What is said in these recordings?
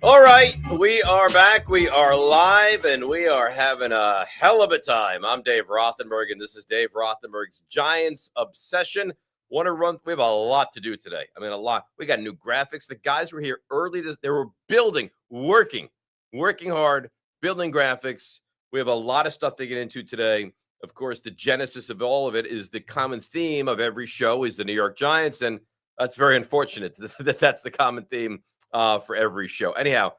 All right, we are back. We are live, and we are having a hell of a time. I'm Dave Rothenberg, and this is Dave Rothenberg's Giants Obsession. Want to run? We have a lot to do today. I mean, a lot. We got new graphics. The guys were here early. They were building, working hard, building graphics. We have a lot of stuff to get into today. Of course, the genesis of all of it is the common theme of every show is the New York Giants, and that's very unfortunate that that's the common theme for every show. Anyhow,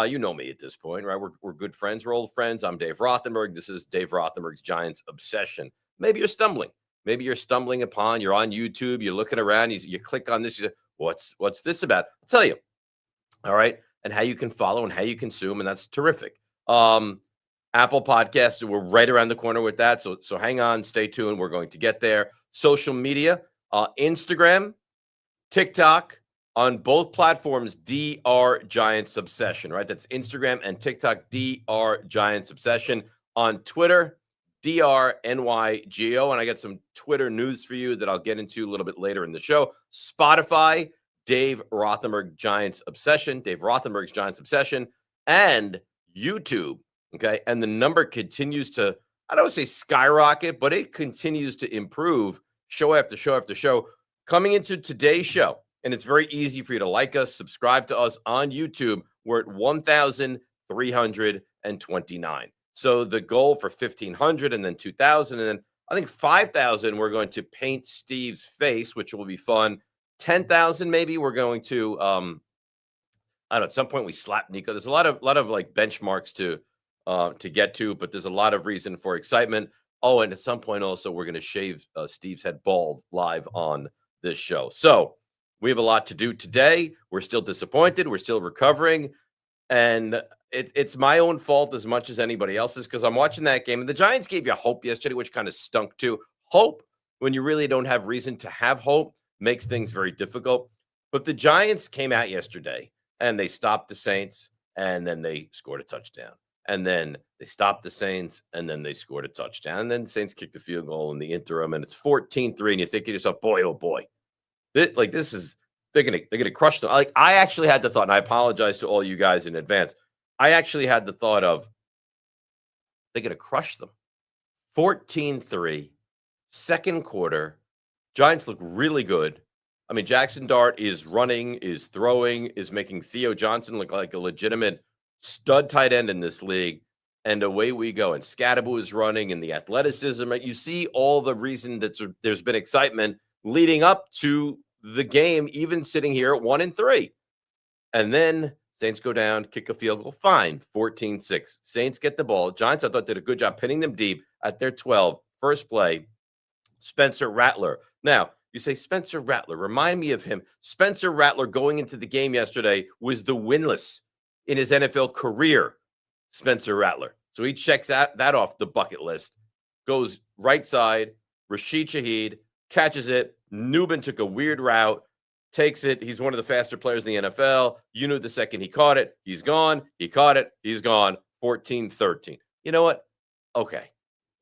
you know me at this point, right? We're good friends. We're old friends. I'm Dave Rothenberg. This is Dave Rothenberg's Giants Obsession. Maybe you're stumbling. Maybe you're stumbling upon, you're on YouTube, you're looking around, you click on this, you say, what's this about? I'll tell you. All right. And how you can follow and how you consume, and that's terrific. Apple Podcasts, we're right around the corner with that. So hang on, stay tuned. We're going to get there. Social media, Instagram, TikTok, on both platforms, DR Giants Obsession, right? That's Instagram and TikTok, DR Giants Obsession. On Twitter, DRNYGO. And I got some Twitter news for you that I'll get into a little bit later in the show. Spotify, Dave Rothenberg Giants Obsession, Dave Rothenberg's Giants Obsession, and YouTube. Okay. And the number continues to, I don't want to say skyrocket, but it continues to improve show after show after show. Coming into today's show, and it's very easy for you to like us, subscribe to us on YouTube. We're at 1,329. So the goal for 1,500 and then 2,000 and then I think 5,000, we're going to paint Steve's face, which will be fun. 10,000 maybe we're going to, I don't know, at some point we slap Nico. There's a lot of like benchmarks to get to, but there's a lot of reason for excitement. Oh, and at some point also we're going to shave Steve's head bald live on this show. So we have a lot to do today. We're still disappointed. We're still recovering. And it's my own fault as much as anybody else's because I'm watching that game. And the Giants gave you hope yesterday, which kind of stunk too. Hope, when you really don't have reason to have hope, makes things very difficult. But the Giants came out yesterday and they stopped the Saints and then they scored a touchdown. And then they stopped the Saints and then they scored a touchdown. And then the Saints kicked the field goal in the interim and it's 14-3. And you think to yourself, boy, oh boy. They're gonna crush them. Like I actually had the thought, and I apologize to all you guys in advance. I actually had the thought of they're gonna crush them. 14-3, second quarter. Giants look really good. I mean, Jackson Dart is running, is throwing, is making Theo Johnson look like a legitimate stud tight end in this league. And away we go. And Scadaboo is running, and the athleticism. You see all the reason that there's been excitement leading up to the game, even sitting here at 1-3. And then Saints go down, kick a field goal. Fine, 14-6. Saints get the ball. Giants, I thought, did a good job pinning them deep at their 12. First play, Spencer Rattler. Now, you say, Spencer Rattler, remind me of him. Spencer Rattler going into the game yesterday was the winless in his NFL career, Spencer Rattler. So he checks that off the bucket list. Goes right side, Rashid Shaheed catches it. Newman took a weird route, takes it. He's one of the faster players in the NFL. You knew the second he caught it, he's gone. He caught it, he's gone. 14-13. You know what? Okay.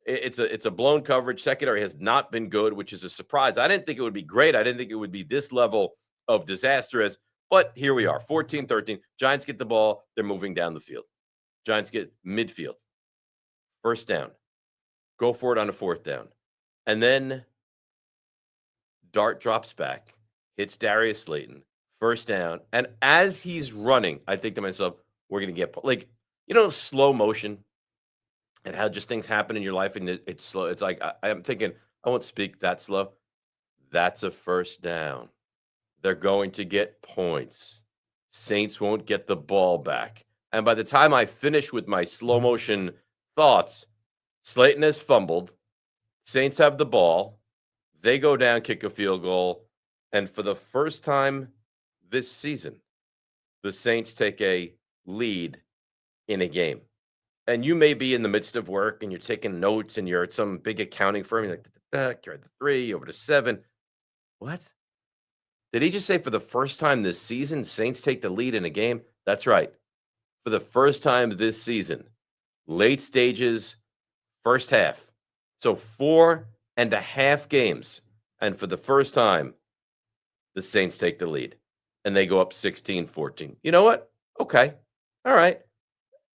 It's a blown coverage. Secondary has not been good, which is a surprise. I didn't think it would be great. I didn't think it would be this level of disastrous. But here we are, 14-13. Giants get the ball. They're moving down the field. Giants get midfield. First down. Go for it on a fourth down. And then Dart drops back, hits Darius Slayton, first down. And as he's running, I think to myself, we're going to get, like, slow motion and how just things happen in your life and it's slow. It's like, I'm thinking, I won't speak that slow. That's a first down. They're going to get points. Saints won't get the ball back. And by the time I finish with my slow motion thoughts, Slayton has fumbled. Saints have the ball. They go down, kick a field goal. And for the first time this season, the Saints take a lead in a game. and you may be in the midst of work and you're taking notes and you're at some big accounting firm. You're like, carry the 3 over to 7. What? Did he just say for the first time this season, Saints take the lead in a game? That's right. For the first time this season, late stages, first half. So 4.5 games. And for the first time, the Saints take the lead and they go up 16-14. You know what? Okay. All right.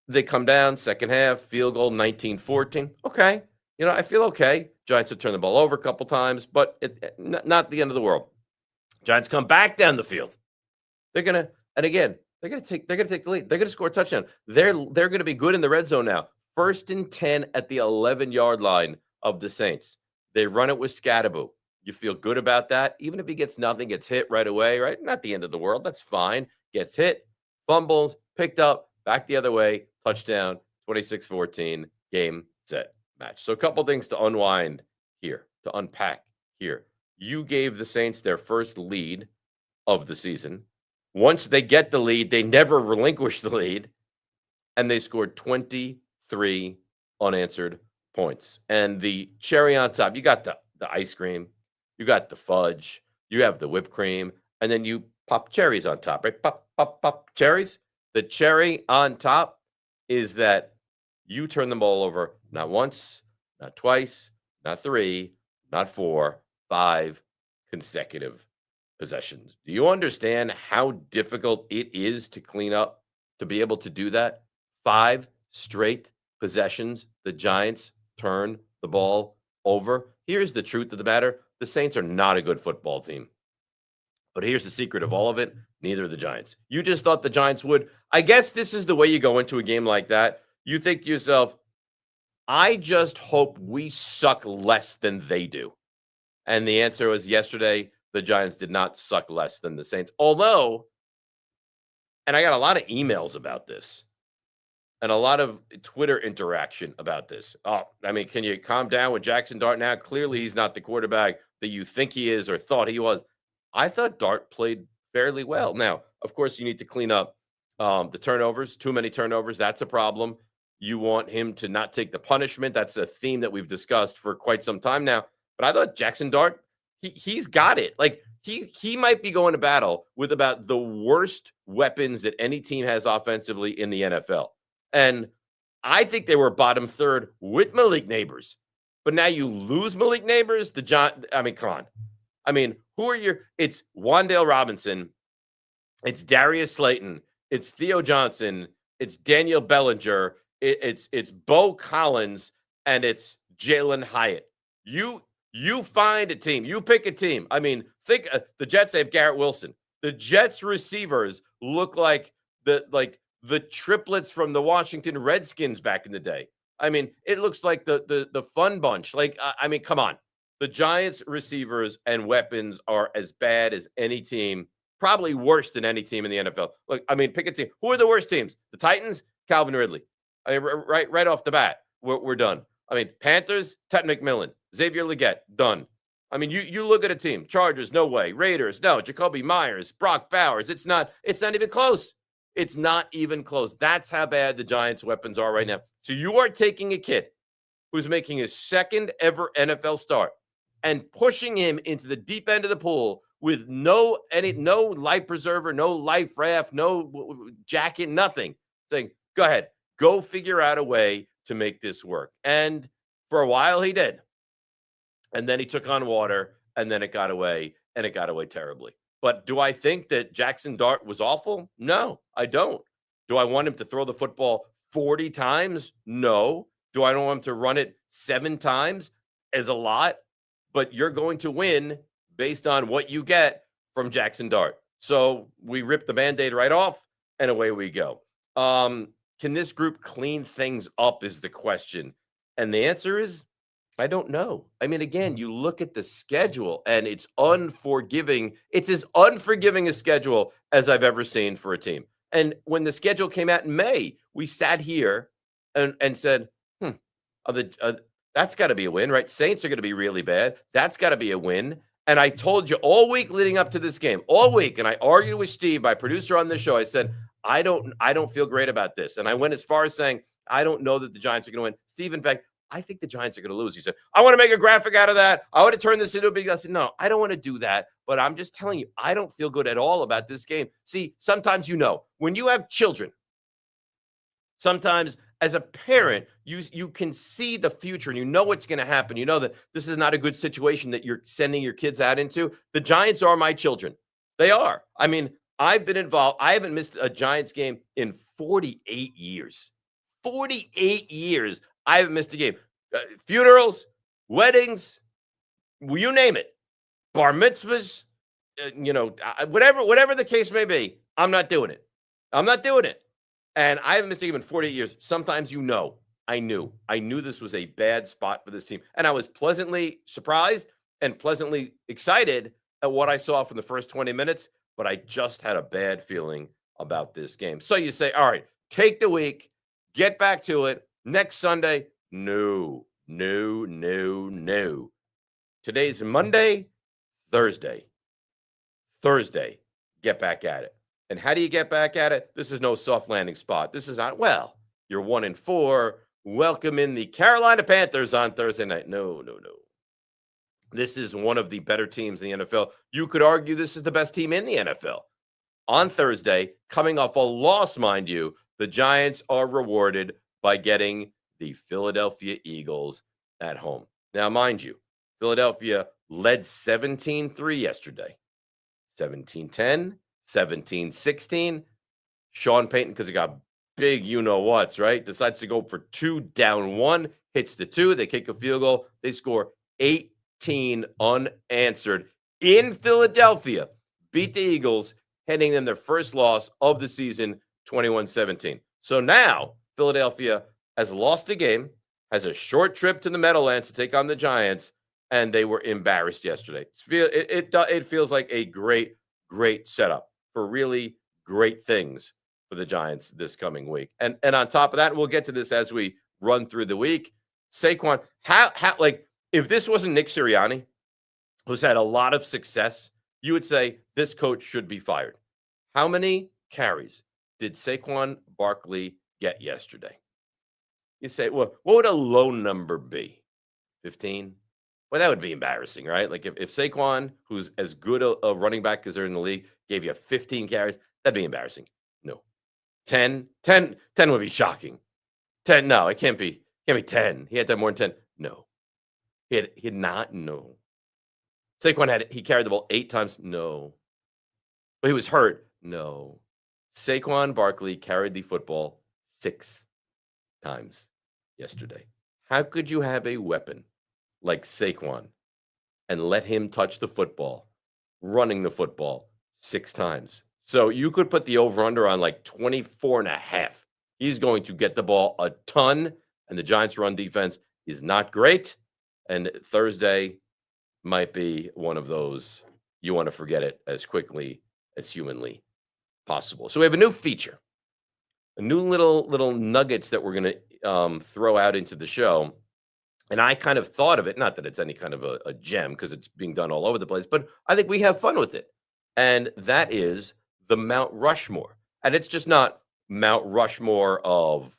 They come down, second half, field goal, 19-14. Okay. I feel okay. Giants have turned the ball over a couple times, but not the end of the world. Giants come back down the field. They're gonna take the lead. They're gonna score a touchdown. They're gonna be good in the red zone now. 1st and 10 at the 11-yard line of the Saints. They run it with Scatterbo. You feel good about that, even if he gets nothing, gets hit right away, right? Not the end of the world. That's fine. Gets hit, fumbles, picked up, back the other way, touchdown, 26-14, game, set, match. So a couple things to unwind here, to unpack here. You gave the Saints their first lead of the season. Once they get the lead, they never relinquish the lead, and they scored 23 unanswered points. And the cherry on top, you got the ice cream, you got the fudge, you have the whipped cream, and then you pop cherries on top, right? Pop, pop, pop, cherries. The cherry on top is that you turn the ball over not once, not twice, not 3, not 4, 5 consecutive possessions. Do you understand how difficult it is to clean up, to be able to do that? 5 straight possessions, the Giants turn the ball over. Here's the truth of the matter. The Saints are not a good football team. But here's the secret of all of it. Neither are the Giants. You just thought the Giants would. I guess this is the way you go into a game like that. You think to yourself, I just hope we suck less than they do. And the answer was yesterday, the Giants did not suck less than the Saints. Although, and I got a lot of emails about this and a lot of Twitter interaction about this. Oh, I mean, can you calm down with Jackson Dart now? Clearly, he's not the quarterback that you think he is or thought he was. I thought Dart played fairly well. Now, of course, you need to clean up the turnovers. Too many turnovers. That's a problem. You want him to not take the punishment. That's a theme that we've discussed for quite some time now. But I thought Jackson Dart, he's got it. Like he might be going to battle with about the worst weapons that any team has offensively in the NFL. And I think they were bottom third with Malik Neighbors. But now you lose Malik Neighbors. Come on. I mean, who are it's Wan'Dale Robinson. It's Darius Slayton. It's Theo Johnson. It's Daniel Bellinger. It's Bo Collins. And it's Jalen Hyatt. You find a team. You pick a team. I mean, think the Jets have Garrett Wilson. The Jets receivers look like the triplets from the Washington Redskins back in the day. I mean, it looks like the fun bunch. Come on. The Giants receivers and weapons are as bad as any team, probably worse than any team in the NFL. Look, pick a team. Who are the worst teams? The Titans, Calvin Ridley. Right off the bat, we're done. Panthers, Ted McMillan, Xavier Legette, done. You look at a team. Chargers, no way. Raiders, no. Jacoby Myers, Brock Bowers. It's not even close. It's not even close. That's how bad the Giants' weapons are right now. So you are taking a kid who's making his second ever NFL start and pushing him into the deep end of the pool with no life preserver, no life raft, no jacket, nothing. Saying, go ahead, go figure out a way to make this work. And for a while he did. And then he took on water, and then it got away, and it got away terribly. But do I think that Jackson Dart was awful? No, I don't. Do I want him to throw the football 40 times? No. Do I want him to run it 7 times? Is a lot. But you're going to win based on what you get from Jackson Dart. So we rip the Band-Aid right off, and away we go. Can this group clean things up is the question. And the answer is, I don't know. Again, you look at the schedule, and it's unforgiving. It's as unforgiving a schedule as I've ever seen for a team. And when the schedule came out in May, we sat here and said, that's got to be a win, right? Saints are going to be really bad. That's got to be a win. And I told you all week leading up to this game, all week, and I argued with Steve, my producer on this show. I said, I don't feel great about this. And I went as far as saying, I don't know that the Giants are going to win. Steve, in fact, I think the Giants are going to lose. He said, I want to make a graphic out of that. I want to turn this into a big. I said, no, I don't want to do that. But I'm just telling you, I don't feel good at all about this game. See, sometimes when you have children, sometimes as a parent, you can see the future and you know what's going to happen. You know that this is not a good situation that you're sending your kids out into. The Giants are my children. They are. I mean, I've been involved. I haven't missed a Giants game in 48 years. 48 years. I haven't missed a game. Funerals, weddings, you name it. Bar mitzvahs, whatever the case may be, I'm not doing it. I'm not doing it. And I haven't missed a game in 48 years. Sometimes I knew this was a bad spot for this team. And I was pleasantly surprised and pleasantly excited at what I saw from the first 20 minutes, but I just had a bad feeling about this game. So you say, all right, take the week, get back to it. Next Sunday, no. Today's Monday, Thursday, get back at it. And how do you get back at it? This is no soft landing spot. This is not, you're 1-4. Welcome in the Carolina Panthers on Thursday night. No. This is one of the better teams in the NFL. You could argue this is the best team in the NFL. On Thursday, coming off a loss, mind you, the Giants are rewarded by getting the Philadelphia Eagles at home. Now, mind you, Philadelphia led 17-3 yesterday. 17-10, 17-16. Sean Payton, because he got big you-know-whats, right, decides to go for 2 down 1, hits the 2. They kick a field goal. They score 18 unanswered in Philadelphia. Beat the Eagles, handing them their first loss of the season, 21-17. So now Philadelphia has lost a game, has a short trip to the Meadowlands to take on the Giants, and they were embarrassed yesterday. It feels like a great setup for really great things for the Giants this coming week. And on top of that, we'll get to this as we run through the week. Saquon, how if this wasn't Nick Sirianni, who's had a lot of success, you would say this coach should be fired. How many carries did Saquon Barkley get yesterday? You say, well, what would a low number be? 15? Well, that would be embarrassing, right? Like if Saquon, who's as good a running back as they're in the league, gave you 15 carries, that'd be embarrassing. No. 10 would be shocking. 10, no, it can't be 10. He had to have more than 10. No. He had not, no. Saquon he carried the ball 8 times, no. But he was hurt, no. Saquon Barkley carried the football 6 times yesterday. How could you have a weapon like Saquon and let him touch the football, running the football 6 times? So you could put the over-under on like 24.5. He's going to get the ball a ton, and the Giants' run defense is not great. And Thursday might be one of those you want to forget it as quickly as humanly possible. So we have a new feature, a new little nuggets that we're going to throw out into the show. And I kind of thought of it, not that it's any kind of a gem because it's being done all over the place, but I think we have fun with it. And that is the Mount Rushmore. And it's just not Mount Rushmore of,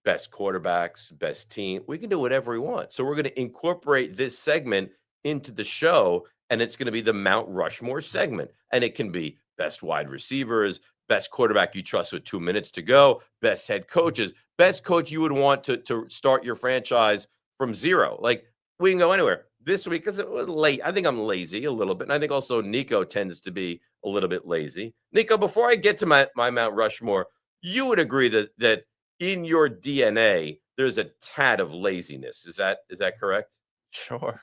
best quarterbacks, best team. We can do whatever we want. So we're going to incorporate this segment into the show, and it's going to be the Mount Rushmore segment. And it can be best wide receivers, best quarterback you trust with 2 minutes to go, best head coaches, best coach you would want to start your franchise from zero. Like, we can go anywhere. This week, because it was late, I think I'm lazy a little bit. And I think also Nico tends to be a little bit lazy. Nico, before I get to my Mount Rushmore, you would agree that in your DNA, there's a tad of laziness. Is that correct? Sure.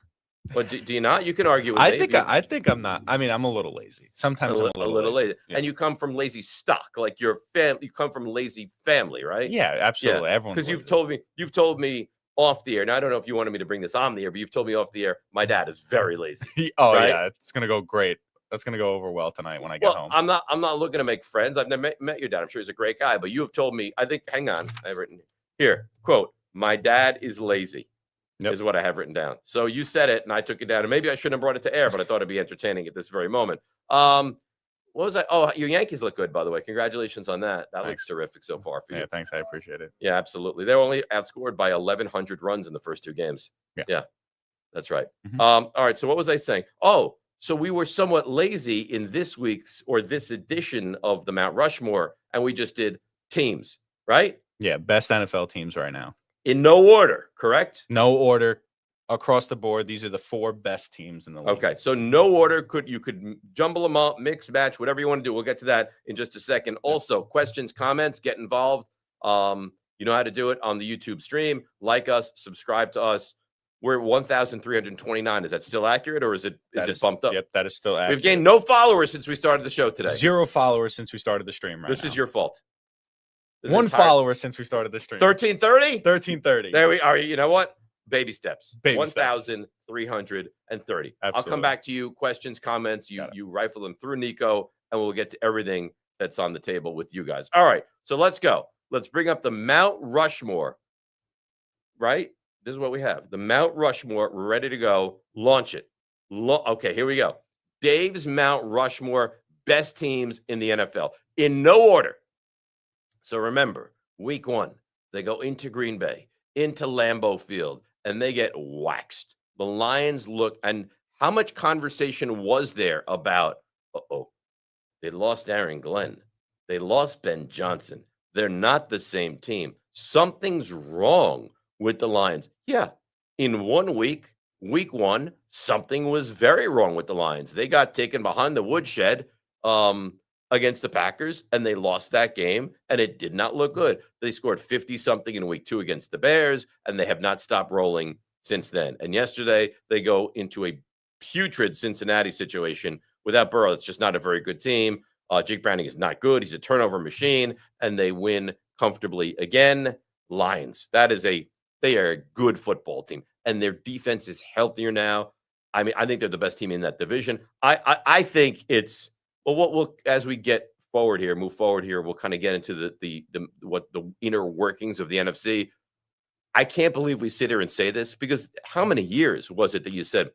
But do you not? You can argue with me. I think I'm not. I mean, I'm a little lazy. Sometimes I'm a little lazy. Yeah. And you come from lazy stock, like your family. You come from lazy family, right? Yeah, absolutely. Yeah. Everyone. Because you've told me off the air, and I don't know if you wanted me to bring this on the air, but you've told me off the air, my dad is very lazy. Right? Yeah, it's gonna go great. That's gonna go over well tonight when I get home. I'm not looking to make friends. I've never met your dad. I'm sure he's a great guy, but you have told me. I think. Hang on, I've written here. Quote: my dad is lazy. Yep. Is what I have written down. So you said it, and I took it down. And maybe I shouldn't have brought it to air, but I thought it'd be entertaining at this very moment. what was that? Oh, your Yankees look good, by the way. Congratulations on that. That looks Thanks. terrific so far for you. Yeah, thanks. I appreciate it. Yeah, absolutely. They were only outscored by 1,100 runs in the first 2 games. Yeah, that's right. Mhm. All right. So what was I saying? Oh, so we were somewhat lazy in this week's or this edition of the Mount Rushmore, and we just did teams, right? Yeah, best NFL teams right now. In no order, correct? No order across the board. These are the 4 best teams in the league. Okay, so no order. You could jumble them up, mix, match, whatever you want to do. We'll get to that in just a second. Also, questions, comments, get involved. You know how to do it on the YouTube stream. Like us, subscribe to us. We're at 1,329. Is that still accurate, or is it bumped up? Yep, that is still accurate. We've gained no followers since we started the show today. 0 followers since we started the stream. This is your fault. 1 follower since we started the stream. 1330. 1330. There we are. You know what? Baby steps. Baby 1,330. I'll come Absolutely. back to you. Questions, comments. You rifle them through Nico, and we'll get to everything that's on the table with you guys. All right. So let's go. Let's bring up the Mount Rushmore. Right? This is what we have. The Mount Rushmore. We're ready to go. Launch it. Okay, here we go. Dave's Mount Rushmore best teams in the NFL in no order. So remember, week 1, they go into Green Bay, into Lambeau Field, and they get waxed. The Lions look, and how much conversation was there about, they lost Aaron Glenn. They lost Ben Johnson. They're not the same team. Something's wrong with the Lions. Yeah, in 1 week, week 1, something was very wrong with the Lions. They got taken behind the woodshed against the Packers, and they lost that game, and it did not look good. They scored 50-something in week 2 against the Bears, and they have not stopped rolling since then. And yesterday, they go into a putrid Cincinnati situation without Burrow. It's just not a very good team. Jake Browning is not good. He's a turnover machine, and they win comfortably again. Lions, they are a good football team, and their defense is healthier now. I mean, I think they're the best team in that division. I think it's, well, we'll as we move forward here, we'll kind of get into the inner workings of the NFC. I can't believe we sit here and say this, because how many years was it that you said,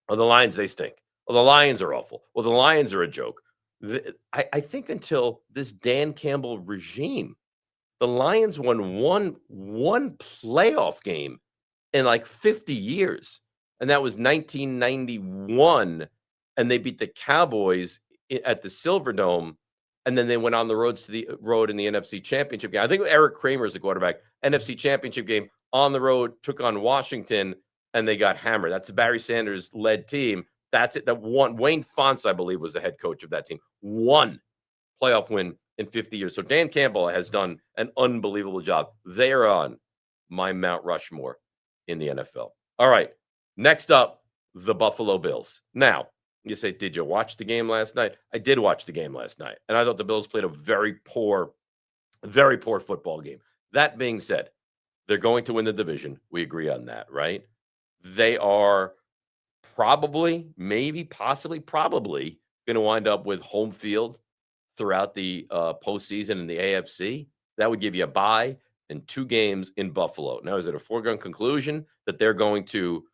"Oh, the Lions, they stink. Well, the Lions are awful. Well, the Lions are a joke." I think until this Dan Campbell regime, the Lions won one playoff game in like 50 years, and that was 1991, and they beat the Cowboys at the Silverdome, and then they went on the road in the NFC Championship game. I think Eric Kramer is the quarterback. NFC Championship game on the road, took on Washington, and they got hammered. That's a Barry Sanders led team. That's it. That one. Wayne Fonts, I believe, was the head coach of that team. One playoff win in 50 years. So Dan Campbell has done an unbelievable job. They are on my Mount Rushmore in the NFL. All right. Next up, the Buffalo Bills. Now, you say, did you watch the game last night? I did watch the game last night, and I thought the Bills played a very poor football game. That being said, they're going to win the division. We agree on that, right? They are probably going to wind up with home field throughout the postseason in the AFC. That would give you a bye and 2 games in Buffalo. Now, is it a foregone conclusion that they're going to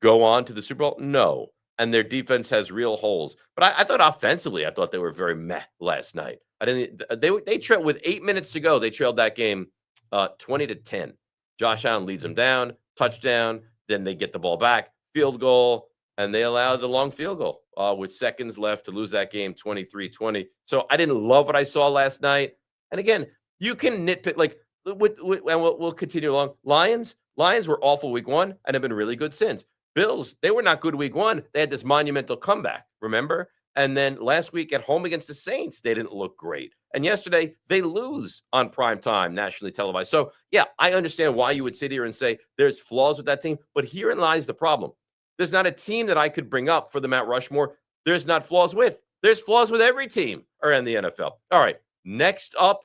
go on to the Super Bowl? No. And their defense has real holes. But I thought offensively, I thought they were very meh last night. They trailed with 8 minutes to go. They trailed that game 20-10. Josh Allen leads them down, touchdown. Then they get the ball back, field goal, and they allow the long field goal with seconds left to lose that game 23-20. So I didn't love what I saw last night. And again, you can nitpick, like, and we'll continue along. Lions were awful week 1 and have been really good since. Bills, they were not good week 1. They had this monumental comeback, remember? And then last week at home against the Saints, they didn't look great. And yesterday, they lose on prime time, nationally televised. So, yeah, I understand why you would sit here and say there's flaws with that team. But herein lies the problem. There's not a team that I could bring up for the Mount Rushmore there's not flaws with. There's flaws with every team around the NFL. All right, next up,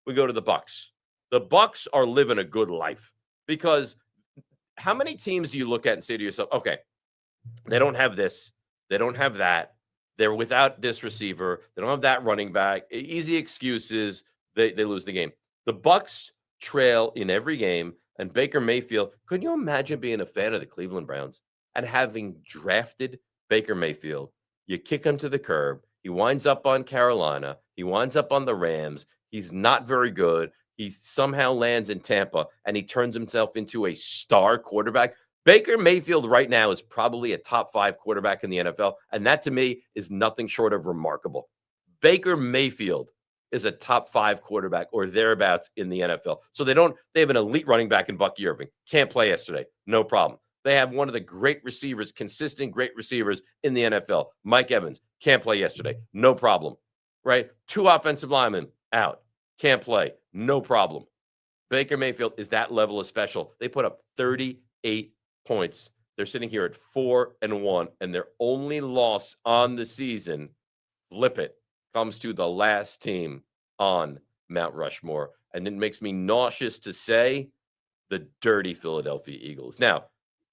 we go to the Bucs. The Bucs are living a good life, because how many teams do you look at and say to yourself, okay, they don't have this, they don't have that, they're without this receiver, they don't have that running back, easy excuses, they lose the game. The Bucs trail in every game, and Baker Mayfield, can you imagine being a fan of the Cleveland Browns and having drafted Baker Mayfield? You kick him to the curb, He winds up on Carolina. He winds up on the Rams. He's not very good. He somehow lands in Tampa, and he turns himself into a star quarterback. Baker Mayfield right now is probably a top 5 quarterback in the NFL, and that to me is nothing short of remarkable. Baker Mayfield is a top 5 quarterback or thereabouts in the NFL. So they have an elite running back in Bucky Irving. Can't play yesterday. No problem. They have one of the great receivers, consistent great receivers in the NFL. Mike Evans can't play yesterday. No problem. Right? 2 offensive linemen out. Can't play. No problem. Baker Mayfield is that level of special. They put up 38 points. They're sitting here at 4-1, and their only loss on the season, flip it, comes to the last team on Mount Rushmore. And it makes me nauseous to say the dirty Philadelphia Eagles. Now,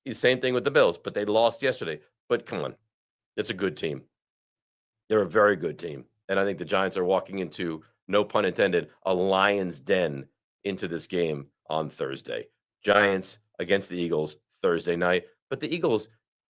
the same thing with the Bills, but they lost yesterday. But come on, it's a good team. They're a very good team. And I think the Giants are walking into, no pun intended, a lion's den into this game on Thursday. Giants against the Eagles Thursday night. But the Eagles,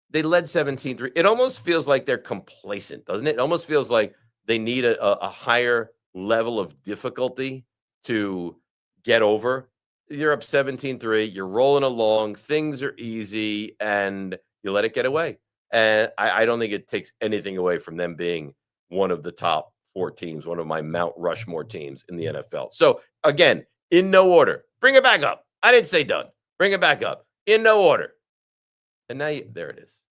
they led 17-3. It almost feels like they're complacent, doesn't it? It almost feels like they need a higher level of difficulty to get over. You're up 17-3. You're rolling along. Things are easy, and you let it get away. And I don't think it takes anything away from them being one of the top 4 teams, one of my Mount Rushmore teams in the NFL. So, again, in no order. Bring it back up. I didn't say done. Bring it back up. In no order. And now, there it is.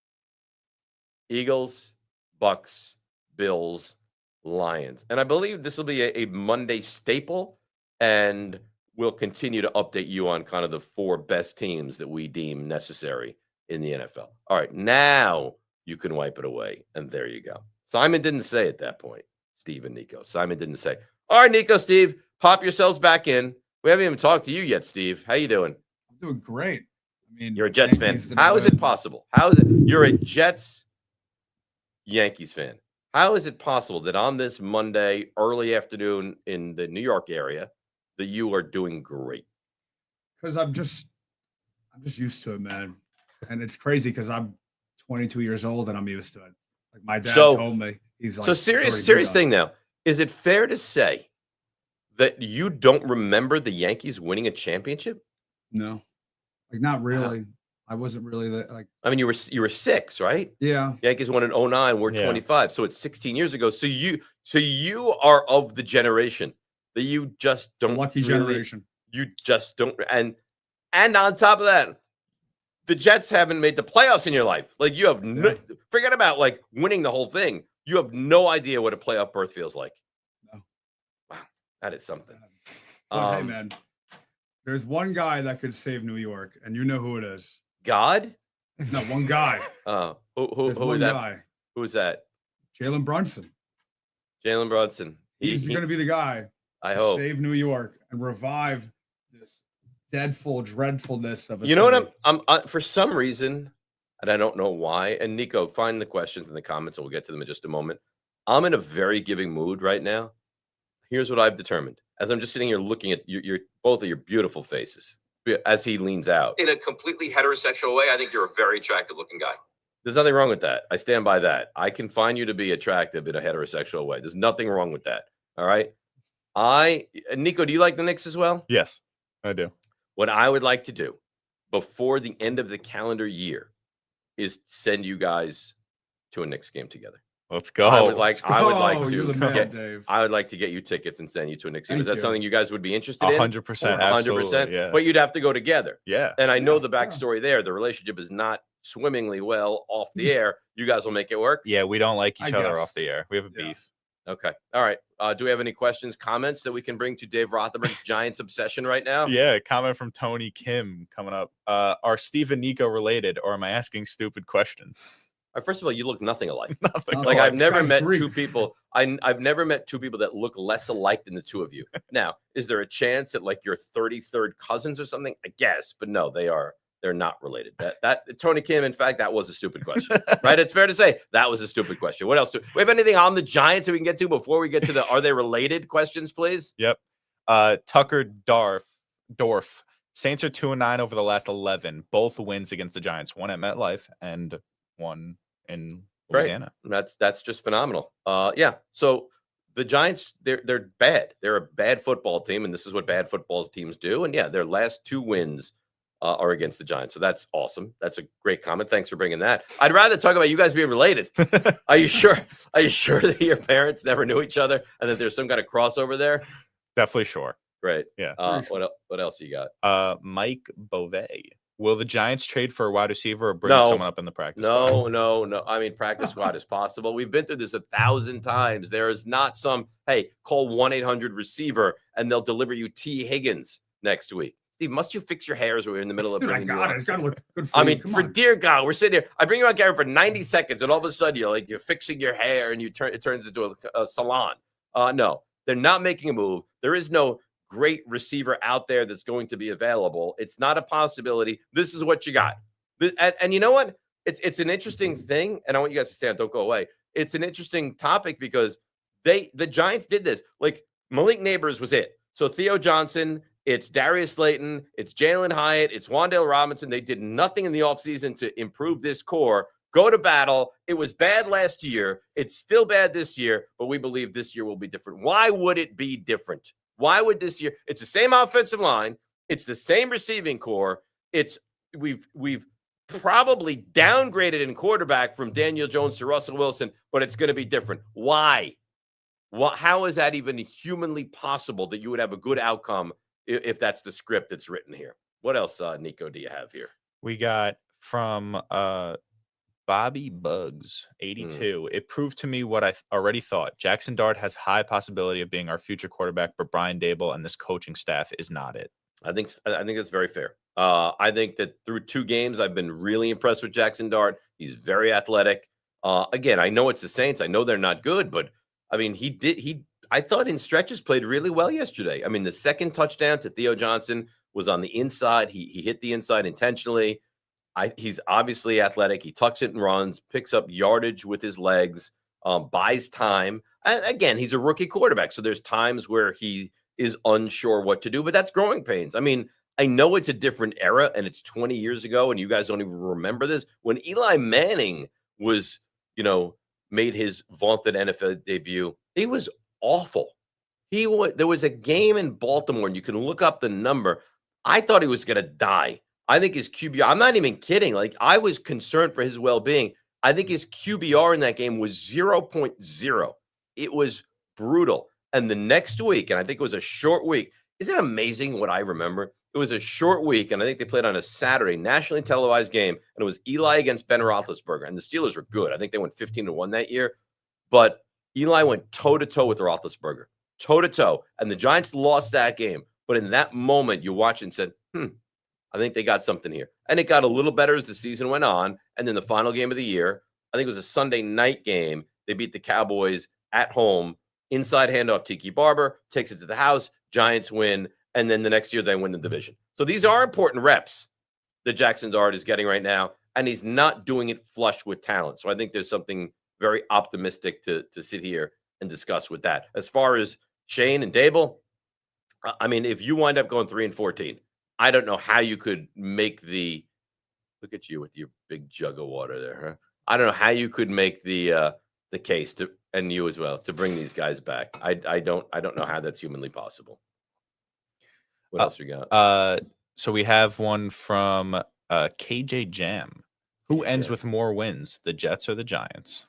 Eagles, Bucks, Bills, Lions. And I believe this will be a Monday staple, and we'll continue to update you on kind of the 4 best teams that we deem necessary in the NFL. All right, now you can wipe it away, and there you go. Simon didn't say at that point, Steve and Nico. Simon didn't say. All right, Nico, Steve, pop yourselves back in. We haven't even talked to you yet, Steve. How you doing? I'm doing great. I mean, you're a Jets fan. How is it possible? How is it? You're a Jets Yankees fan. How is it possible that on this Monday, early afternoon in the New York area, that you are doing great? Because I'm just used to it, man. And it's crazy because I'm 22 years old and I'm used to it. Like my dad told me, he's like, so serious thing now. Is it fair to say that you don't remember the Yankees winning a championship? No, like not really. Wow. I wasn't really that like. I mean, you were 6, right? Yeah. Yankees won in 09. We're 25, so it's 16 years ago. So you are of the generation that you just don't. Lucky generation. You just don't. And on top of that, the Jets haven't made the playoffs in your life. Like you have forget about like winning the whole thing. You have no idea what a playoff berth feels like. No. Wow, that is something. But hey, man, there's one guy that could save New York, and you know who it is. God? No, one guy. Who is that? Guy. Who's that? Jalen Brunson. Jalen Brunson. He's going to be the guy. I hope. Save New York and revive this dreadfulness of a You know what I'm for some reason, and I don't know why. And Nico, find the questions in the comments, and we'll get to them in just a moment. I'm in a very giving mood right now. Here's what I've determined. As I'm just sitting here looking at your both of your beautiful faces, as he leans out in a completely heterosexual way, I think you're a very attractive looking guy. There's nothing wrong with that. I stand by that. I can find you to be attractive in a heterosexual way. There's nothing wrong with that. All right. Nico, do you like the Knicks as well? Yes, I do. What I would like to do before the end of the calendar year is send you guys to a Knicks game together. Let's go. I would like to Dave. I would like to get you tickets and send you to a Knicks game. Is that something you guys would be interested in? 100%. 100%. Yeah. But you'd have to go together. Yeah. And I know the backstory there. The relationship is not swimmingly well off the air. You guys will make it work? Yeah, we don't like each other off the air. We have a beef. Okay. All right. Do we have any questions, comments that we can bring to Dave Rothenberg's Giants obsession right now? Yeah, a comment from Tony Kim coming up. Are Steve and Nico related, or am I asking stupid questions? First of all, you look nothing alike. Nothing. Like I've never met two people. I've never met two people that look less alike than the two of you. Now, is there a chance that like you're 33rd cousins or something? I guess, but no, they're not related. That Tony Kim, in fact, that was a stupid question, right? It's fair to say that was a stupid question. What else? Do we have anything on the Giants that we can get to before we get to the are they related questions, please? Yep. Tucker Dorf. Saints are 2-9 over the last 11. Both wins against the Giants. One at MetLife and one in Louisiana. That's just phenomenal. Yeah. So the Giants, they're bad. They're a bad football team, and this is what bad football teams do. And yeah, their last 2 wins are against the Giants. So that's awesome. That's a great comment. Thanks for bringing that. I'd rather talk about you guys being related. Are you sure? Are you sure that your parents never knew each other and that there's some kind of crossover there? Definitely sure. Great. Yeah. What else you got? Mike Beauvais. Will the Giants trade for a wide receiver or bring someone up in the practice squad? No. I mean, practice squad is possible. We've been through this 1,000 times. There is not some, hey, call 1-800-receiver and they'll deliver you T. Higgins next week. Steve, must you fix your hair as we're in the middle of bringing you on? It's got to look good for I you. mean, Come for on. dear God, we're sitting here. I bring you on camera for 90 seconds, and all of a sudden you're fixing your hair, and it turns into a salon. No, they're not making a move. There is no great receiver out there that's going to be available. It's not a possibility. This is what you got. And you know what? It's an interesting thing, and I want you guys to stand. Don't go away. It's an interesting topic because the Giants did this. Like Malik Neighbors was it. So Theo Johnson. It's Darius Slayton, it's Jalen Hyatt, it's Wan'Dale Robinson. They did nothing in the offseason to improve this core. Go to battle. It was bad last year. It's still bad this year, but we believe this year will be different. Why would it be different? Why would this year? It's the same offensive line. It's the same receiving core. We've probably downgraded in quarterback from Daniel Jones to Russell Wilson, but it's going to be different. Why? How is that even humanly possible that you would have a good outcome if that's the script that's written here? What else, Nico, do you have here? We got from Bobby Bugs 82. It proved to me what I already thought. Jackson Dart has high possibility of being our future quarterback, but Brian Daboll and this coaching staff is not it. I think that's very fair. I think that through 2 games, I've been really impressed with Jackson Dart. He's very athletic. Again, I know it's the Saints. I know they're not good, but I mean, I thought in stretches played really well yesterday. I mean, the second touchdown to Theo Johnson was on the inside. He hit the inside intentionally. He's obviously athletic. He tucks it and runs, picks up yardage with his legs, buys time. And again, he's a rookie quarterback. So there's times where he is unsure what to do, but that's growing pains. I mean, I know it's a different era and it's 20 years ago and you guys don't even remember this. When Eli Manning was, made his vaunted NFL debut, he was awful. There was a game in Baltimore, and you can look up the number. I thought he was going to die. I think his QBR, I'm not even kidding. Like, I was concerned for his well-being. I think his QBR in that game was 0.0. It was brutal. And the next week, and I think it was a short week. Isn't it amazing what I remember? It was a short week, and I think they played on a Saturday, nationally televised game, and it was Eli against Ben Roethlisberger. And the Steelers were good. I think they went 15-1 that year. But Eli went toe-to-toe with Roethlisberger, toe-to-toe, and the Giants lost that game. But in that moment, you watched and said, I think they got something here. And it got a little better as the season went on. And then the final game of the year, I think it was a Sunday night game. They beat the Cowboys at home, inside handoff, Tiki Barber, takes it to the house, Giants win, and then the next year they win the division. So these are important reps that Jackson Dart is getting right now, and he's not doing it flush with talent. So I think there's something very optimistic to sit here and discuss with that. As far as Shane and Daboll, I mean, if you wind up going 3-14, I don't know how you could make look at you with your big jug of water there, huh? I don't know how you could make the case to, and you as well, to bring these guys back. I don't know how that's humanly possible. What else we got? So we have one from KJ Jam. Who ends with more wins, the Jets or the Giants?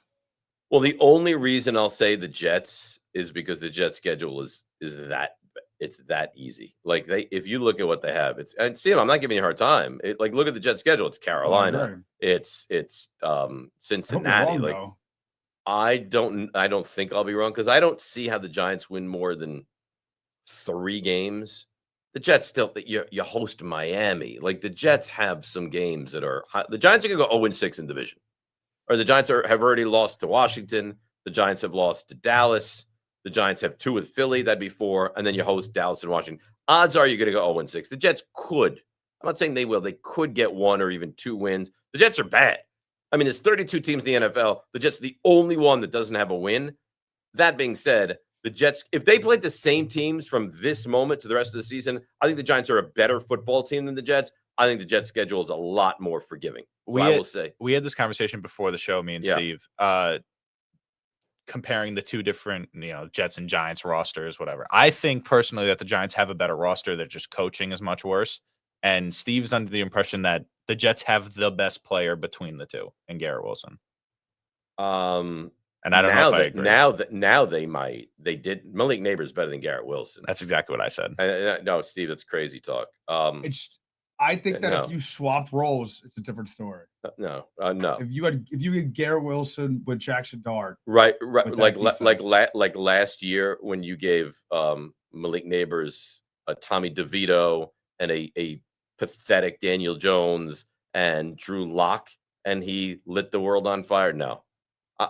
Well, the only reason I'll say the Jets is because the Jets schedule is that easy. Like if you look at what they have, and see, I'm not giving you a hard time. Look at the Jets schedule. It's Carolina. It's Cincinnati. I don't think I'll be wrong because I don't see how the Giants win more than 3 games. The Jets still, you host Miami. Like the Jets have some games that are high. The Giants are going to go 0-6 in division. Or the Giants have already lost to Washington. The Giants have lost to Dallas. The Giants have 2 with Philly. That'd be 4. And then you host Dallas and Washington. Odds are you're going to go 0-6. The Jets could. I'm not saying they will. They could get 1 or even 2 wins. The Jets are bad. I mean, there's 32 teams in the NFL. The Jets are the only one that doesn't have a win. That being said, The Jets, if they played the same teams from this moment to the rest of the season, I think the Giants are a better football team than the Jets. I think the Jets' schedule is a lot more forgiving. So I will say. We had this conversation before the show, me and Steve, comparing the two different, Jets and Giants rosters, whatever. I think personally that the Giants have a better roster. They're just coaching is much worse. And Steve's under the impression that the Jets have the best player between the two and Garrett Wilson. And I don't know if I agree. Now they might. They did. Malik Neighbors better than Garrett Wilson. That's exactly what I said. No, Steve, that's crazy talk. I think that if you swapped roles, it's a different story. No. If you had Garrett Wilson with Jackson Dart, right, like last year when you gave Malik Neighbors a Tommy DeVito and a pathetic Daniel Jones and Drew Lock, and he lit the world on fire. No,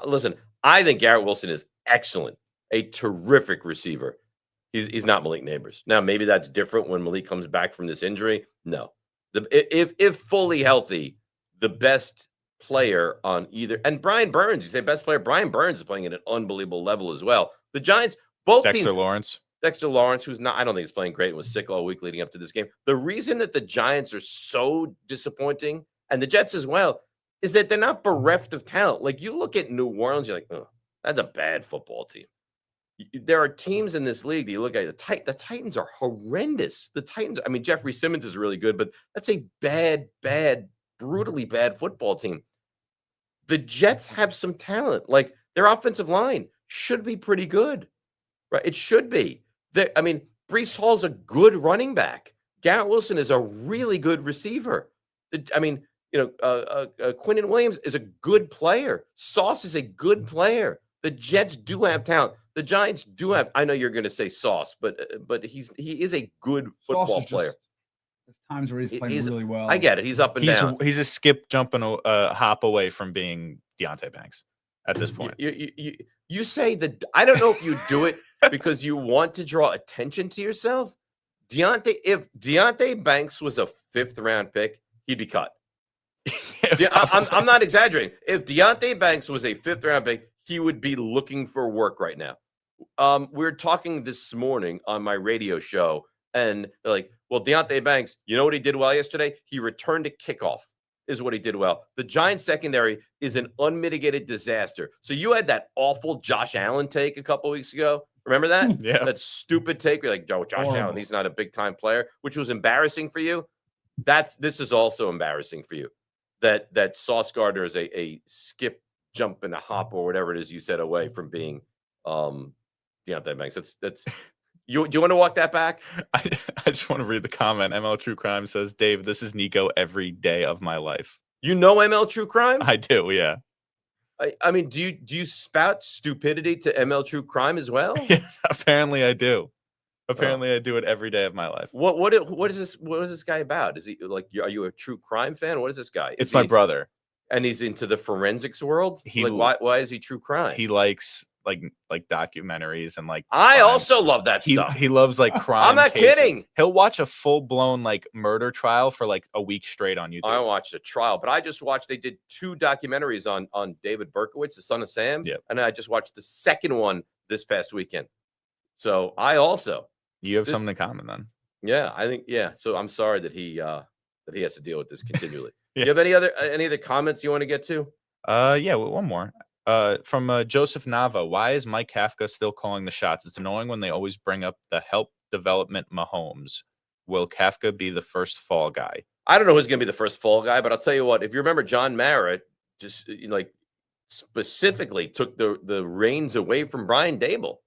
listen, I think Garrett Wilson is excellent, a terrific receiver. He's not Malik Neighbors. Now maybe that's different when Malik comes back from this injury. No. If fully healthy, the best player on either, and Brian Burns, you say best player, Brian Burns is playing at an unbelievable level as well. The Giants, both Dexter Lawrence, who's not, I don't think he's playing great and was sick all week leading up to this game. The reason that the Giants are so disappointing, and the Jets as well, is that they're not bereft of talent. Like you look at New Orleans, you're like, oh, that's a bad football team. There are teams in this league that you look at, the Titans are horrendous. The Titans, I mean, Jeffrey Simmons is really good, but that's a bad, brutally bad football team. The Jets have some talent. Like their offensive line should be pretty good, right? It should be. Breece Hall's a good running back. Garrett Wilson is a really good receiver. Quinnen Williams is a good player. Sauce is a good player. The Jets do have talent. The Giants do have. I know you're going to say Sauce, but he is a good football player. There's times where he's playing really well. I get it. He's up and down. He's a skip, jumping, hop away from being Deontay Banks at this point. You say that. I don't know if you do it because you want to draw attention to yourself. If Deontay Banks was a 5th round pick, he'd be cut. I'm not exaggerating. If Deontay Banks was a 5th round pick, he would be looking for work right now. We were talking this morning on my radio show, and they're like, well, Deontay Banks, you know what he did well yesterday? He returned a kickoff is what he did well. The Giants secondary is an unmitigated disaster. So you had that awful Josh Allen take a couple weeks ago. Remember that? Yeah. That stupid take. You're like, oh, Josh Allen, he's not a big-time player, which was embarrassing for you. This is also embarrassing for you. That Sauce Gardner is a skip, jump, and a hop, or whatever it is you said, away from being Deontay Banks. That's you. Do you want to walk that back? I just want to read the comment. ML True Crime says, Dave, this is Nico every day of my life. You know ML True Crime? I do, yeah. I mean, do you spout stupidity to ML True Crime as well? Yes, apparently I do. Apparently I do it every day of my life. What is this guy about? Is he like, are you a true crime fan? What is this guy? It's my brother. And he's into the forensics world? Why is he true crime? He likes like documentaries and like I crime. Also love that stuff. He loves like crime. I'm not kidding. He'll watch a full-blown like murder trial for like a week straight on YouTube. I watched a trial, but I just watched, they did 2 documentaries on David Berkowitz, the son of Sam. Yep. And I just watched the second one this past weekend. So you have something in common then. Yeah, I think, yeah. So I'm sorry that he has to deal with this continually. Yeah. Do you have any other comments you want to get to? Yeah, one more. From Joseph Nava, why is Mike Kafka still calling the shots? It's annoying when they always bring up the help development Mahomes. Will Kafka be the first fall guy? I don't know who's going to be the first fall guy, but I'll tell you what, if you remember, John Mara just specifically took the reins away from Brian Dable.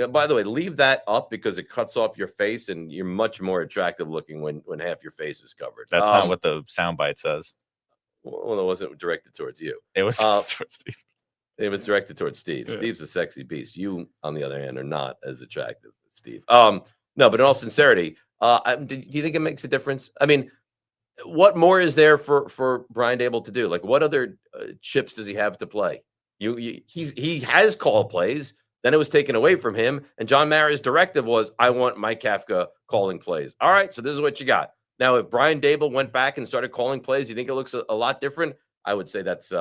By the way, leave that up because it cuts off your face and you're much more attractive looking when half your face is covered. That's not what the soundbite says. Well, it wasn't directed towards you. It was towards Steve. It was directed towards Steve. Yeah. Steve's a sexy beast. You, on the other hand, are not as attractive as Steve. No, but in all sincerity, do you think it makes a difference? I mean, what more is there for Brian Dable to do? Like, what other chips does he have to play? He has called plays. Then it was taken away from him. And John Mara's directive was, I want Mike Kafka calling plays. All right, so this is what you got. Now, if Brian Dable went back and started calling plays, you think it looks a lot different? I would say that's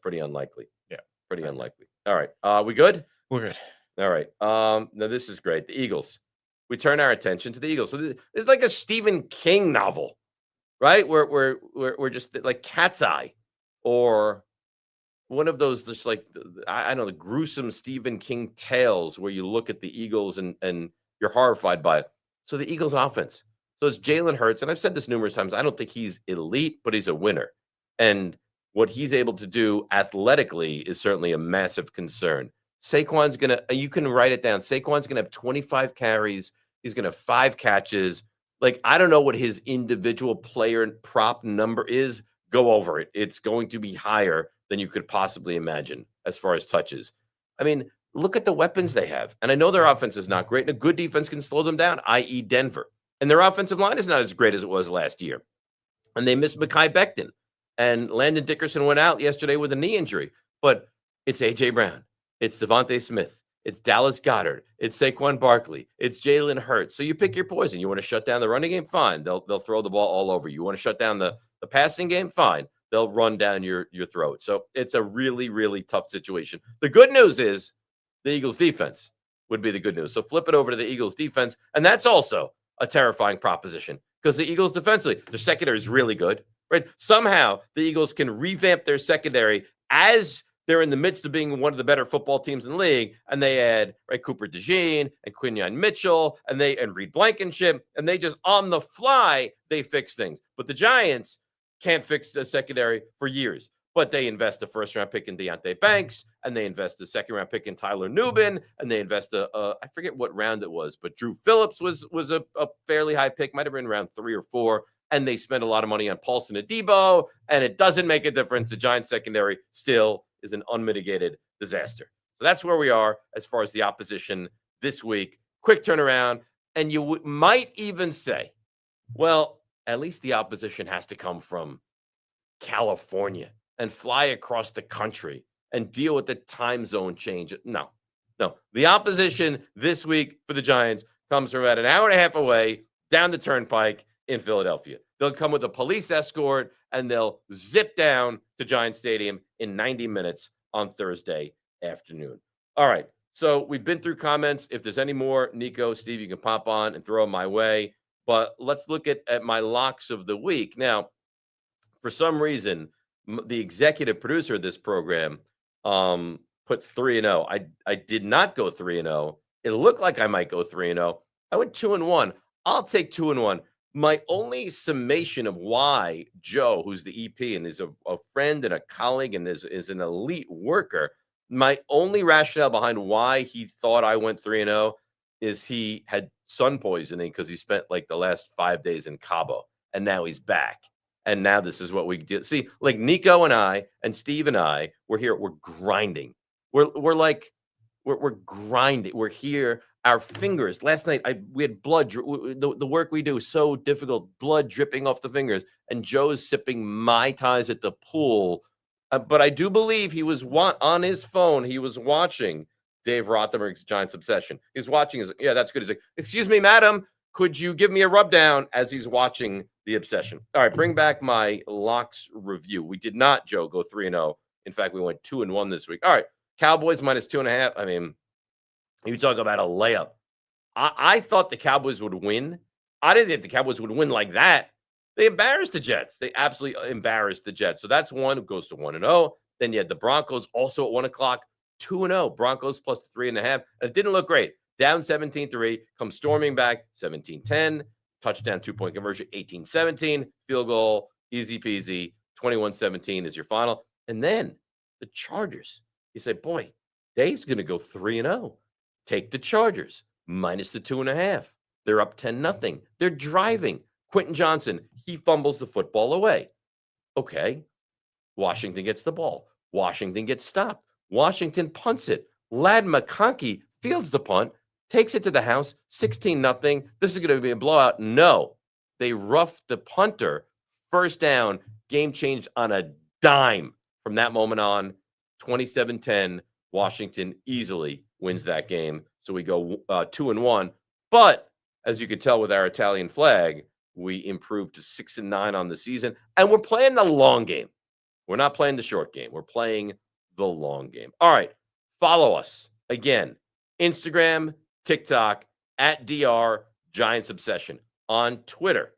pretty unlikely. Yeah. Pretty unlikely. All right. We good? We're good. All right. Now this is great. The Eagles. We turn our attention to the Eagles. So it's like a Stephen King novel, right? We're just like Cat's Eye, or one of those just like I don't know, the gruesome Stephen King tales where you look at the Eagles and you're horrified by it. So the Eagles offense. So it's Jalen Hurts, and I've said this numerous times. I don't think he's elite, but he's a winner. And what he's able to do athletically is certainly a massive concern. Saquon's gonna, you can write it down. Saquon's gonna have 25 carries. He's gonna have 5 catches. Like, I don't know what his individual player and prop number is. Go over it. It's going to be higher than you could possibly imagine as far as touches. I mean, look at the weapons they have. And I know their offense is not great, and a good defense can slow them down, i.e., Denver. And their offensive line is not as great as it was last year. And they missed Mekhi Becton. And Landon Dickerson went out yesterday with a knee injury. But it's A.J. Brown. It's Devontae Smith. It's Dallas Goedert. It's Saquon Barkley. It's Jalen Hurts. So you pick your poison. You want to shut down the running game? Fine. They'll throw the ball all over you. You want to shut down the passing game? Fine. They'll run down your throat. So it's a really, really tough situation. The good news is the Eagles defense would be the good news. So flip it over to the Eagles defense. And that's also a terrifying proposition because the Eagles defensively, their secondary is really good, right? Somehow the Eagles can revamp their secondary as they're in the midst of being one of the better football teams in the league, and they add Cooper DeJean and Quinyon Mitchell and Reed Blankenship, and they just on the fly they fix things. But the Giants can't fix the secondary for years. But they invest a first-round pick in Deonte Banks, and they invest a second-round pick in Tyler Nubin, and they invest I forget what round it was, but Drew Phillips was a fairly high pick, might have been round 3 or 4, and they spent a lot of money on Paulson Adebo, and it doesn't make a difference. The Giants secondary still is an unmitigated disaster. So that's where we are as far as the opposition this week. Quick turnaround, and you might even say, well, at least the opposition has to come from California and fly across the country and deal with the time zone change. No. The opposition this week for the Giants comes from about an hour and a half away down the turnpike in Philadelphia. They'll come with a police escort and they'll zip down to Giant Stadium in 90 minutes on Thursday afternoon. All right. So we've been through comments. If there's any more, Nico, Steve, you can pop on and throw them my way. But let's look at my locks of the week. Now, for some reason, the executive producer of this program put 3-0. I did not go 3-0. It looked like I might go 3-0. I went 2-1. I'll take 2-1. My only summation of why Joe, who's the EP and is a friend and a colleague and is an elite worker, my only rationale behind why he thought I went 3-0 is he had sun poisoning because he spent like the last 5 days in Cabo, and now he's back. And now this is what we do. See, like Nico and I and Steve and I, we're here. We're grinding. We're grinding. We're here. Our fingers. Last night, we had blood. The work we do is so difficult. Blood dripping off the fingers. And Joe's sipping Mai Tais at the pool. But I do believe he was on his phone. He was watching Dave Rothenberg's Giants Obsession. He was watching his. Yeah, that's good. He's like, excuse me, madam. Could you give me a rub down as he's watching the Obsession? All right, bring back my locks review. We did not, Joe, go 3-0. In fact, we went 2-1 this week. All right, Cowboys minus 2.5. I mean, you talk about a layup. I thought the Cowboys would win. I didn't think the Cowboys would win like that. They embarrassed the Jets. They absolutely embarrassed the Jets. So that's one. It goes to 1-0. Then you had the Broncos also at 1 o'clock, 2-0. Broncos plus 3.5. And it didn't look great. Down 17-3, come storming back, 17-10, touchdown, 2-point conversion, 18-17, field goal, easy peasy, 21-17 is your final. And then the Chargers. You say, boy, Dave's going to go 3-0. Take the Chargers, minus the 2.5. They're up 10-0. They're driving. Quentin Johnson, he fumbles the football away. Okay. Washington gets the ball. Washington gets stopped. Washington punts it. Ladd McConkey fields the punt, takes it to the house, 16-0. This is going to be a blowout. No, they roughed the punter. First down, game changed on a dime. From that moment on, 27-10, Washington easily wins that game. So we go 2-1. But as you can tell with our Italian flag, we improved to 6-9 on the season. And we're playing the long game. We're not playing the short game. We're playing the long game. All right, follow us. Again, Instagram, TikTok, at DR Giants Obsession. On Twitter,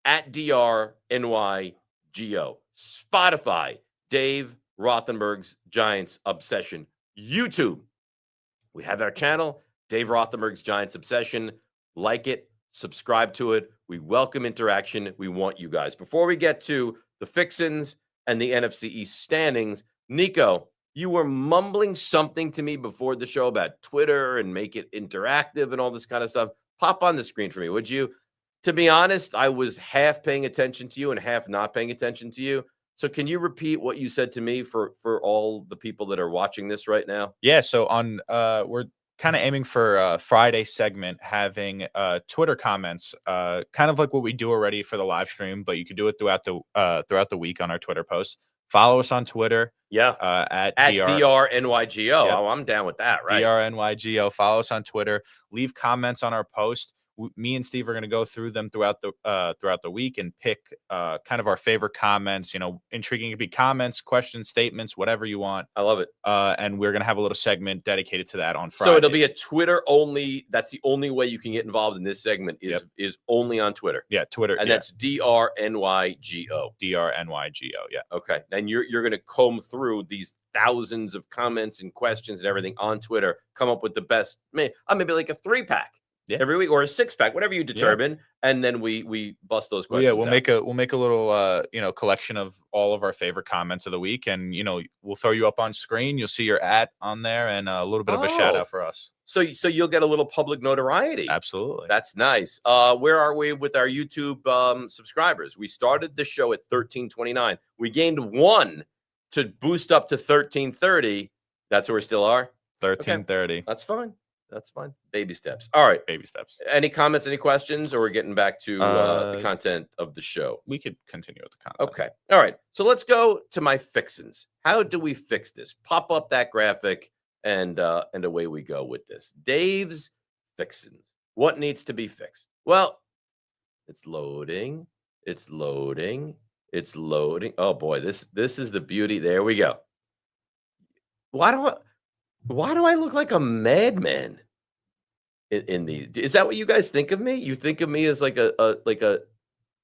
at DRNYGO. Spotify, Dave Rothenberg's Giants Obsession. YouTube, we have our channel, Dave Rothenberg's Giants Obsession. Like it, subscribe to it. We welcome interaction. We want you guys. Before we get to the fixins and the NFC East standings, Nico, you were mumbling something to me before the show about Twitter and make it interactive and all this kind of stuff. Pop on the screen for me, would you? To be honest, I was half paying attention to you and half not paying attention to you. So can you repeat what you said to me for all the people that are watching this right now? Yeah. So on we're kind of aiming for a Friday segment, having Twitter comments, kind of like what we do already for the live stream, but you could do it throughout the week on our Twitter posts. Follow us on Twitter. Yeah. At DRNYGO. Yep. Oh, I'm down with that, right? DRNYGO. Follow us on Twitter. Leave comments on our post. Me and Steve are going to go through them throughout the week and pick kind of our favorite comments. Intriguing could be comments, questions, statements, whatever you want. I love it. And we're going to have a little segment dedicated to that on Friday. So it'll be a Twitter only. That's the only way you can get involved in this segment is only on Twitter. Yeah, Twitter. And that's DRNYGO. DRNYGO. Yeah. Okay. And you're going to comb through these thousands of comments and questions and everything on Twitter, come up with the best, maybe like a 3-pack. Yeah. Every week, or a 6-pack, whatever you determine, and then we bust those questions. Yeah, we'll make a little collection of all of our favorite comments of the week, and we'll throw you up on screen. You'll see your on there, and a little bit of a shout out for us. So you'll get a little public notoriety. Absolutely, that's nice. Where are we with our YouTube subscribers? We started the show at 1329. We gained 1 to boost up to 1330. That's where we still are. 1330. Okay. That's fine. That's fine. Baby steps. All right. Baby steps. Any comments, any questions, or we're getting back to the content of the show? We could continue with the content. Okay. All right. So let's go to my fixins. How do we fix this? Pop up that graphic and away we go with this. Dave's fixins. What needs to be fixed? Well, it's loading. It's loading. It's loading. Oh boy, this is the beauty. There we go. Why do I look like a madman in the? Is that what you guys think of me? You think of me as like a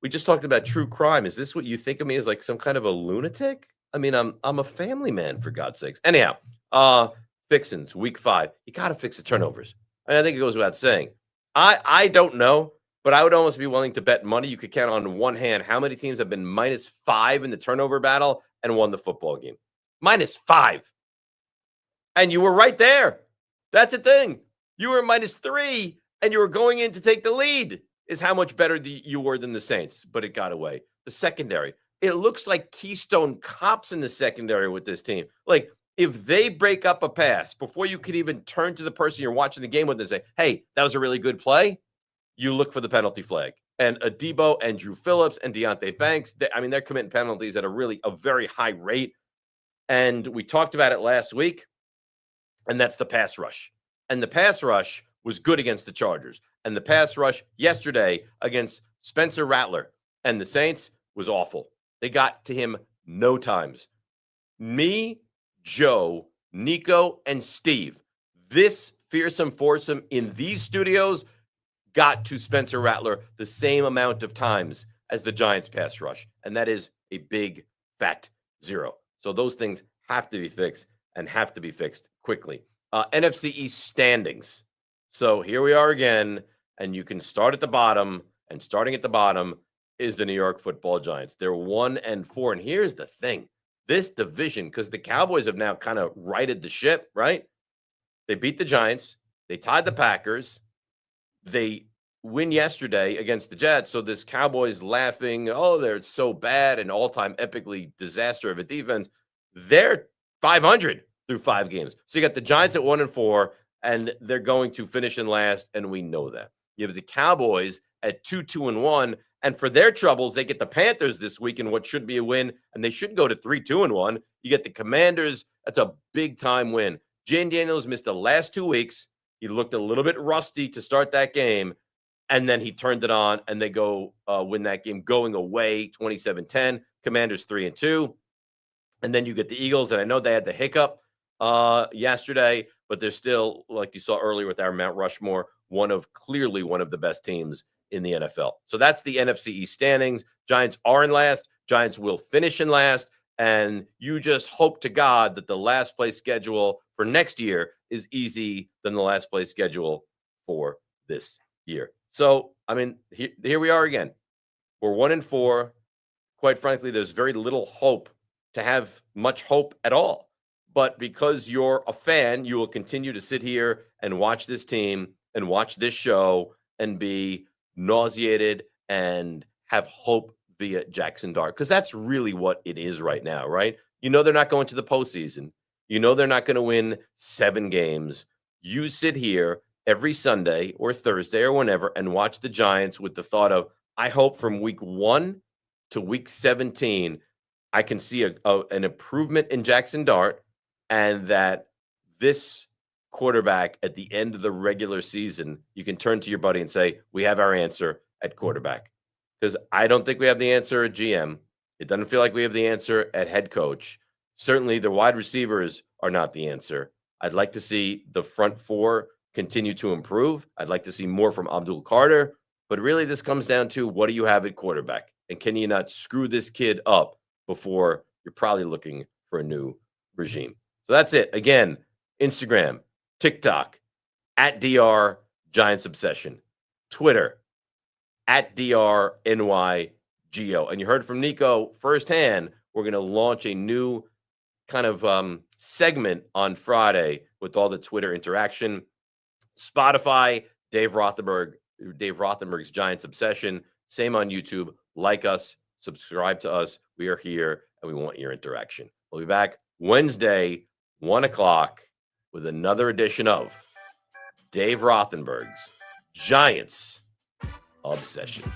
we just talked about true crime. Is this what you think of me as, like some kind of a lunatic? I mean, I'm a family man, for God's sakes. Anyhow, fixins, week 5. You got to fix the turnovers. I think it goes without saying. I don't know, but I would almost be willing to bet money. You could count on one hand how many teams have been -5 in the turnover battle and won the football game. -5. And you were right there. That's the thing. You were -3, and you were going in to take the lead, is how much better you were than the Saints, but it got away. The secondary. It looks like Keystone Cops in the secondary with this team. Like, if they break up a pass before you could even turn to the person you're watching the game with and say, hey, that was a really good play, you look for the penalty flag. And Adebo and Drew Phillips and Deonte Banks, they're committing penalties at a very high rate. And we talked about it last week. And that's the pass rush. And the pass rush was good against the Chargers. And the pass rush yesterday against Spencer Rattler and the Saints was awful. They got to him no times. Me, Joe, Nico, and Steve, this fearsome foursome in these studios got to Spencer Rattler the same amount of times as the Giants pass rush. And that is a big, fat 0. So those things have to be fixed. And have to be fixed quickly. NFC East standings. So here we are again, and you can start at the bottom, and starting at the bottom is the New York Football Giants. They're 1-4, and here's the thing. This division, because the Cowboys have now kind of righted the ship, right? They beat the Giants. They tied the Packers. They win yesterday against the Jets. So this Cowboys laughing, oh, they're so bad, and all-time epically disaster of a defense. They're 500 through 5 games. So you got the Giants at 1-4, and they're going to finish in last, and we know that. You have the Cowboys at 2-1, and for their troubles, they get the Panthers this week in what should be a win, and they should go to 3-2-1. You get the Commanders. That's a big-time win. Jane Daniels missed the last 2 weeks. He looked a little bit rusty to start that game, and then he turned it on, and they go win that game going away 27-10. Commanders 3-2. And then you get the Eagles, and I know they had the hiccup yesterday, but they're still, like you saw earlier with our Mount Rushmore, clearly one of the best teams in the NFL. So that's the NFC East standings. Giants are in last. Giants will finish in last. And you just hope to God that the last place schedule for next year is easy than the last place schedule for this year. So, I mean, here we are again. We're 1-4. Quite frankly, there's very little hope to have much hope at all. But because you're a fan, you will continue to sit here and watch this team and watch this show and be nauseated and have hope via Jackson Dart, because that's really what it is right now, right? You know they're not going to the postseason. You know they're not going to win 7 games. You sit here every Sunday or Thursday or whenever and watch the Giants with the thought of, I hope from week 1 to week 17, I can see an improvement in Jackson Dart, and that this quarterback at the end of the regular season, you can turn to your buddy and say, we have our answer at quarterback. Because I don't think we have the answer at GM. It doesn't feel like we have the answer at head coach. Certainly the wide receivers are not the answer. I'd like to see the front 4 continue to improve. I'd like to see more from Abdul Carter. But really this comes down to, what do you have at quarterback? And can you not screw this kid up before you're probably looking for a new regime? So that's it. Again, Instagram, TikTok, @DR Giants Obsession, Twitter, @DRNYGO. And you heard from Nico firsthand. We're going to launch a new kind of segment on Friday with all the Twitter interaction. Spotify, Dave Rothenberg's Giants Obsession. Same on YouTube. Like us, subscribe to us. We are here, and we want your interaction. We'll be back Wednesday, 1 o'clock, with another edition of Dave Rothenberg's Giants Obsession.